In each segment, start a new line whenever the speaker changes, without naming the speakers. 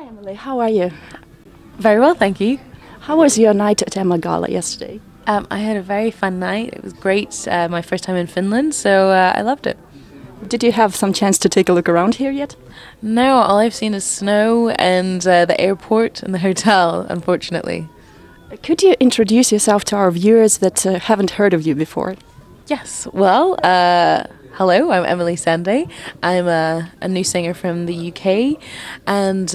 Emily, how are you?
Very well, thank you.
How was your night at Emma Gala yesterday?
I had a very fun night. It was great. My first time in Finland, so I loved it.
Did you have some chance to take a look around here yet?
No, all I've seen is snow and the airport and the hotel, unfortunately.
Could you introduce yourself to our viewers that haven't heard of you before?
Yes, well, hello, I'm Emeli Sandé. I'm a new singer from the UK, and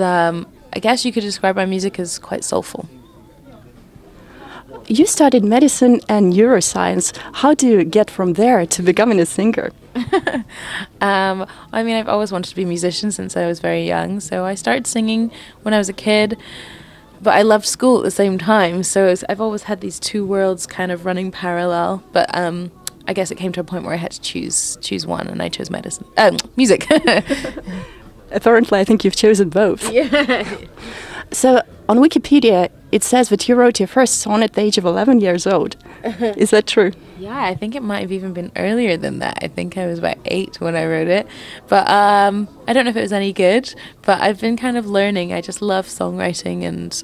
I guess you could describe my music as quite soulful.
You studied medicine and neuroscience. How do you get from there to becoming a singer?
I mean, I've always wanted to be a musician since I was very young, so I started singing when I was a kid, but I loved school at the same time, so I've always had these two worlds kind of running parallel, but I guess it came to a point where I had to choose one, and I chose medicine. Music.
Apparently, I think you've chosen both.
Yeah.
So, on Wikipedia, it says that you wrote your first song at the age of 11 years old. Is that true?
Yeah, I think it might have even been earlier than that. I think I was about 8 when I wrote it. But I don't know if it was any good, but I've been kind of learning. I just love songwriting, and,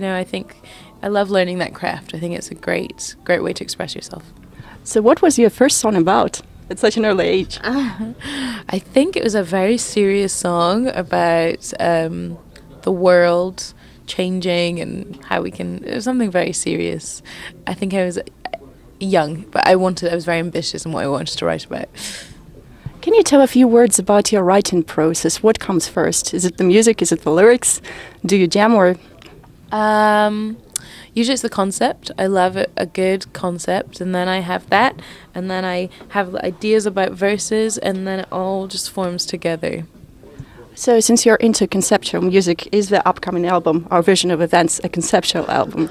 I think I love learning that craft. I think it's a great way to express yourself.
So what was your first song about at such an early age?
I think it was a very serious song about the world changing and how it was something very serious. I think I was young, but I was very ambitious in what I wanted to write about.
Can you tell a few words about your writing process? What comes first? Is it the music? Is it the lyrics? Do you jam or...?
Usually it's the concept. I love a good concept, and then I have that, and then I have ideas about verses, and then it all just forms together.
So since you're into conceptual music, is the upcoming album, Our Vision of Events, a conceptual album?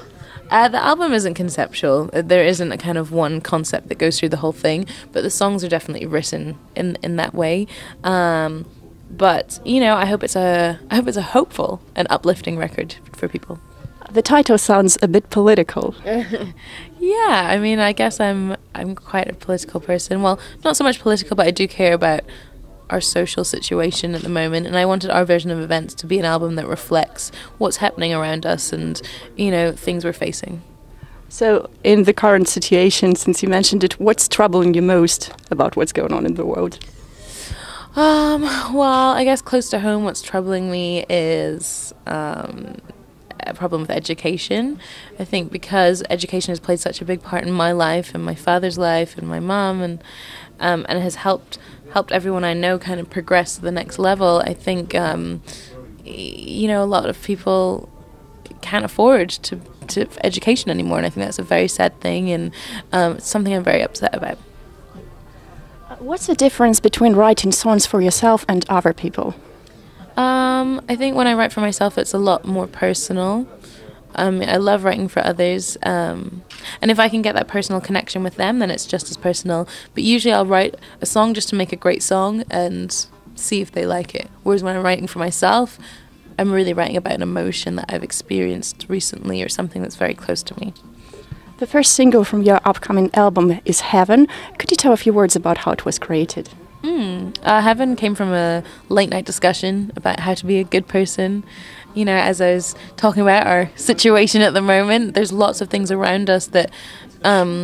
The album isn't conceptual. There isn't a kind of one concept that goes through the whole thing, but the songs are definitely written in that way. But I hope it's a hopeful and uplifting record for people.
The title sounds a bit political.
Yeah, I mean, I guess I'm quite a political person. Well, not so much political, but I do care about our social situation at the moment, and I wanted Our Version of Events to be an album that reflects what's happening around us and, things we're facing.
So, in the current situation, since you mentioned it, what's troubling you most about what's going on in the world?
Well, I guess close to home, what's troubling me is a problem with education. I think because education has played such a big part in my life and my father's life and my mom, and has helped everyone I know kind of progress to the next level. I think a lot of people can't afford to education anymore, and I think that's a very sad thing, and it's something I'm very upset about.
What's the difference between writing songs for yourself and other people?
I think when I write for myself, it's a lot more personal. I love writing for others, and if I can get that personal connection with them, then it's just as personal. But usually I'll write a song just to make a great song and see if they like it. Whereas when I'm writing for myself, I'm really writing about an emotion that I've experienced recently or something that's very close to me.
The first single from your upcoming album is Heaven. Could you tell a few words about how it was created?
Heaven came from a late night discussion about how to be a good person. As I was talking about our situation at the moment, there's lots of things around us that that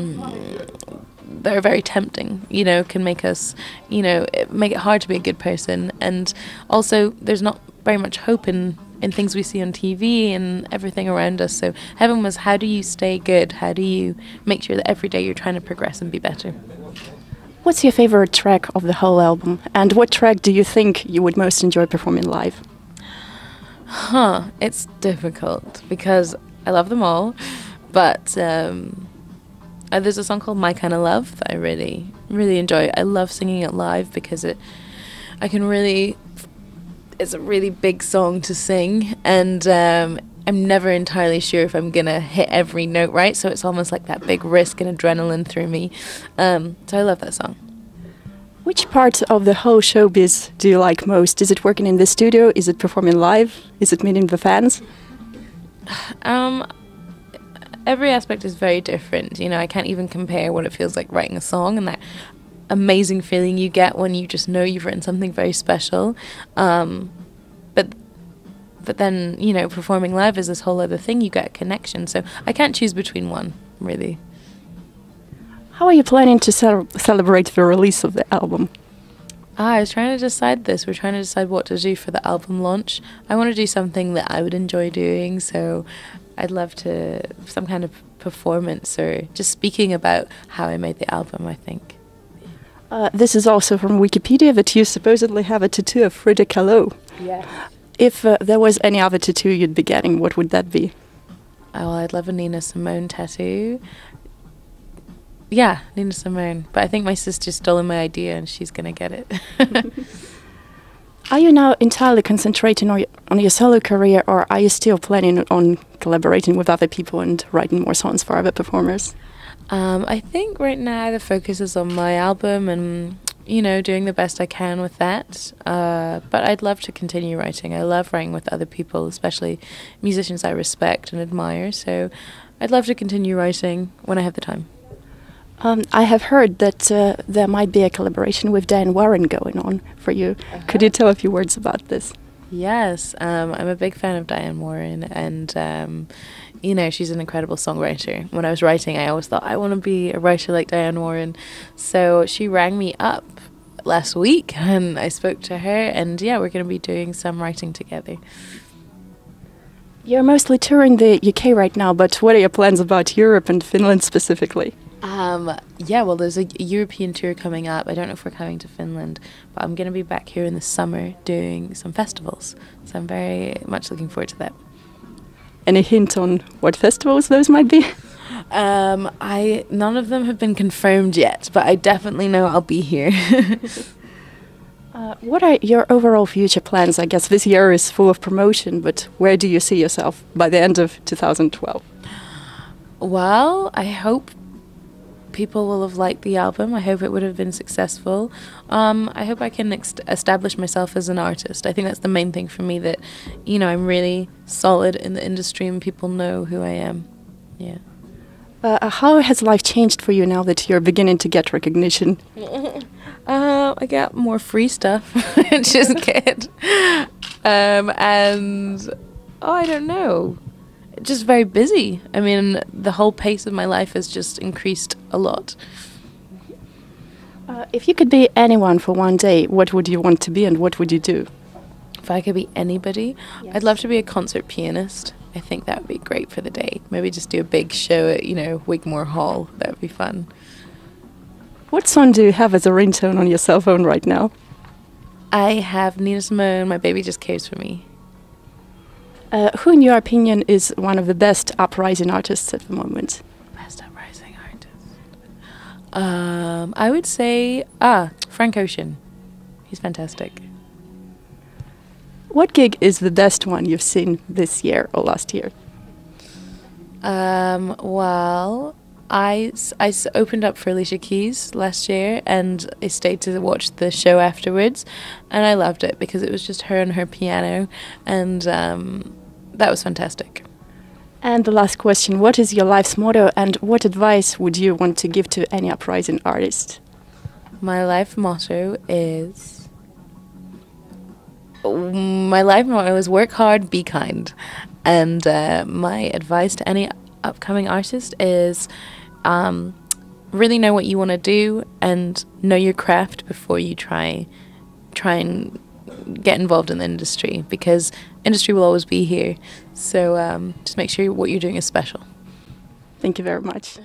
are very tempting, can make us, make it hard to be a good person. And also there's not very much hope in things we see on TV and everything around us. So Heaven was, how do you stay good? How do you make sure that every day you're trying to progress and be better?
What's your favorite track of the whole album? And what track do you think you would most enjoy performing live?
It's difficult because I love them all, but there's a song called My Kind of Love that I really, really enjoy. I love singing it live because it's a really big song to sing, and I'm never entirely sure if I'm gonna hit every note right, so it's almost like that big risk and adrenaline through me. So I love that song.
Which part of the whole showbiz do you like most? Is it working in the studio? Is it performing live? Is it meeting the fans?
Every aspect is very different. I can't even compare what it feels like writing a song and that amazing feeling you get when you just know you've written something very special. But But then, you know, performing live is this whole other thing. You get a connection. So I can't choose between one, really.
How are you planning to celebrate the release of the album?
I was trying to decide this. We're trying to decide what to do for the album launch. I want to do something that I would enjoy doing, so I'd love to some kind of performance or just speaking about how I made the album, I think.
This is also from Wikipedia that you supposedly have a tattoo of Frida Kahlo.
Yeah.
If there was any other tattoo you'd be getting, what would that be?
Oh, well, I'd love a Nina Simone tattoo. Yeah, Nina Simone. But I think my sister's stolen my idea and she's going to get it.
Are you now entirely concentrating on your solo career, or are you still planning on collaborating with other people and writing more songs for other performers?
I think right now the focus is on my album and, you know, doing the best I can with that. But I'd love to continue writing. I love writing with other people, especially musicians I respect and admire. So I'd love to continue writing when I have the time.
I have heard that there might be a collaboration with Diane Warren going on for you. Could you tell a few words about this?
Yes, I'm a big fan of Diane Warren, and you know, she's an incredible songwriter. When I was writing, I always thought I want to be a writer like Diane Warren. So she rang me up last week, and I spoke to her, and yeah, we're going to be doing some writing together.
You're mostly touring the UK right now, but what are your plans about Europe and Finland specifically?
Yeah, well, there's a European tour coming up. I don't know if we're coming to Finland, but I'm going to be back here in the summer doing some festivals. So I'm very much looking forward to that.
Any hint on what festivals those might be?
None of them have been confirmed yet, but I definitely know I'll be here.
What are your overall future plans? I guess this year is full of promotion, but where do you see yourself by the end of 2012?
Well, I hope people will have liked the album. I hope it would have been successful. I hope I can establish myself as an artist. I think that's the main thing for me, that, you know, I'm really solid in the industry and people know who I am. Yeah.
How has life changed for you now that you're beginning to get recognition?
I get more free stuff, which is good. And, I don't know. Just very busy. I mean, the whole pace of my life has just increased a lot.
If you could be anyone for one day, what would you want to be and what would you do?
If I could be anybody, yes, I'd love to be a concert pianist. I think that would be great for the day. Maybe just do a big show at, you know, Wigmore Hall. That would be fun.
What song do you have as a ringtone on your cell phone right now?
I have Nina Simone, My Baby Just Cares For Me.
Who, in your opinion, is one of the best uprising artists at the moment?
Best uprising artist? I would say, Frank Ocean. He's fantastic.
What gig is the best one you've seen this year or last year?
Well, I opened up for Alicia Keys last year, and I stayed to watch the show afterwards, and I loved it because it was just her and her piano, and that was fantastic.
And the last question, what is your life's motto, and what advice would you want to give to any uprising artist?
My life motto is work hard, be kind. And my advice to any upcoming artist is really know what you want to do and know your craft before you try and get involved in the industry, because industry will always be here. So just make sure what you're doing is special.
Thank you very much.